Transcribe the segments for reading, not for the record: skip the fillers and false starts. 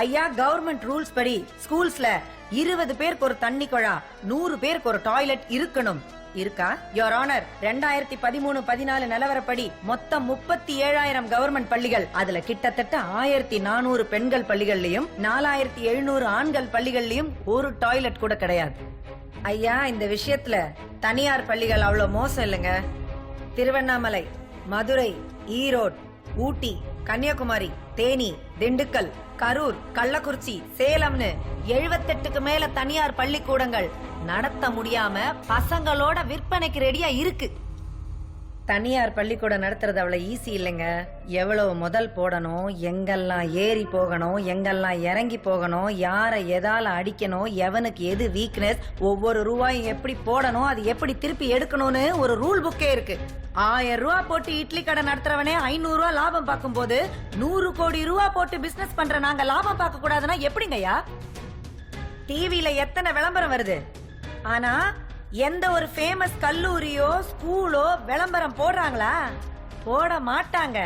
ஐயா, government rules படி ஸ்கூல்ஸ்ல 20 பேருக்கு ஒரு தண்ணி குழா, 100 பேருக்கு ஒரு டாய்லெட் இருக்கணும். இருக்கா? யோர் ஆனர், 2013-14 நிலவரப்படி மொத்தம் 37,000 கவர்மெண்ட் பள்ளிகள். அதுல கிட்டத்தட்ட 1400 பெண்கள் பள்ளிகள்லயும் 4700 ஆண்கள் பள்ளிகள்லயும் ஒரு டாய்லெட் கூட கிடையாது. ஐயா, இந்த விஷயத்துல தனியார் பள்ளிகள் அவ்வளவு மோசம் இல்லைங்க. திருவண்ணாமலை, மதுரை, ஈரோடு, ஊட்டி, கன்னியாகுமரி, தேனி, திண்டுக்கல், கரூர், கள்ளக்குறிச்சி, சேலம்னு 78க்கு மேல தனியார் பள்ளிக்கூடங்கள் நடத்த முடியாம பசங்களோட விற்பனைக்கு ரெடியா இருக்கு. தனியார் பள்ளிக்கூடம் நடத்துறது அவ்வளவு ஈஸி இல்லைங்க. எவ்வளவு முதல் போடணும், எங்கெல்லாம் ஏறி போகணும், எங்கெல்லாம் இறங்கி போகணும், யாரை எதால அடிக்கணும், எவனுக்கு எது வீக்னஸ், ஒவ்வொரு ரூபாயும் எப்படி போடணும், அது எப்படி திருப்பி எடுக்கணும்னு ஒரு ரூல் புக்கே இருக்கு. 1000 ரூபாய் போட்டு இட்லி கடை நடத்துறவனே 500 ரூபாய் லாபம் பார்க்கும் போது 100 கோடி ரூபாய் போட்டு பிசினஸ் பண்ற நாங்க லாபம் பார்க்க கூடாதுன்னா எப்படிங்கய்யா? டிவில எத்தனை விளம்பரம் வருது, ஆனா எந்த ஒரு ஃபேமஸ் கல்லூரியோ ஸ்கூலோ விளம்பரம் போடுறாங்களா? போட மாட்டாங்க.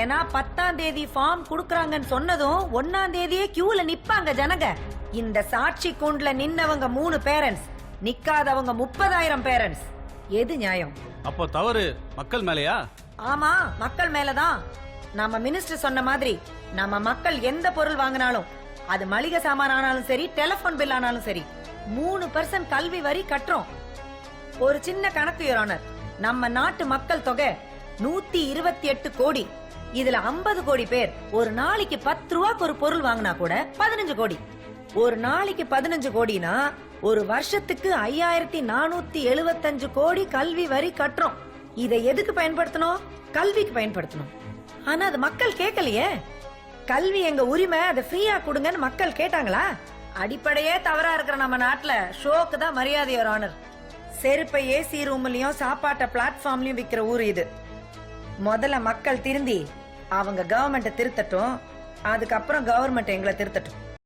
ஏன்னா 10ஆம் தேதி ஃபார்ம் குடுக்கறாங்கன்னு சொன்னதும் 1ஆம் தேதியே கியூல நிப்பாங்க ஜனங்க. இந்த சாட்சி கூண்டுல நின்னவங்க 3 பேரண்ட்ஸ், நிக்காதவங்க 30,000 பேரண்ட்ஸ். எது நியாயம்? அப்போ தவறு மக்கள் மேலயா? ஆமா, மக்கள் மேலதான். நம்ம மினிஸ்டர் சொன்ன மாதிரி நம்ம மக்கள் எந்த பொருள் வாங்கினாலும், அது மளிகை சாமான் ஆனாலும் சரி, டெலிபோன் பில் ஆனாலும் சரி, 3% கல்வி வரி கட்டுறோம். ஒரு சின்ன கணக்கு யுவர் ஆனர், நம்ம நாட்டு மக்கள் தொகை 128 கோடி. இதுல 50 கோடி பேர் ஒரு நாளைக்கு 10 ரூபாய்க்கு ஒரு பொருள் வாங்கினா கூட 15 கோடி. ஒரு நாளைக்கு 15 கோடினா ஒரு வருஷத்துக்கு 5475 கோடி கல்வி வரி கட்டுறோம். இதை எதுக்கு பயன்படுத்தணும்? கல்விக்கு பயன்படுத்தணும். ஆனா அது மக்கள் கேட்கலையே. கல்வி எங்க உரிமை, அதை ஃப்ரீயா கொடுங்கன்னு மக்கள் கேட்டாங்களா? அடிப்படையே தவறா இருக்கிற நம்ம நாட்டுல ஷோக்கு தான் மரியாதை யுவர் ஆனர். செருப்பை ஏசி ரூம்லயும் சாப்பாட்டை பிளாட்ஃபார்ம்லயும் விக்கிற ஊர் இது. முதல்ல மக்கள் திருந்தி அவங்க கவர்மெண்ட்டை திருத்தட்டும், அதுக்கப்புறம் கவர்மெண்ட் எங்களை திருத்தட்டும்.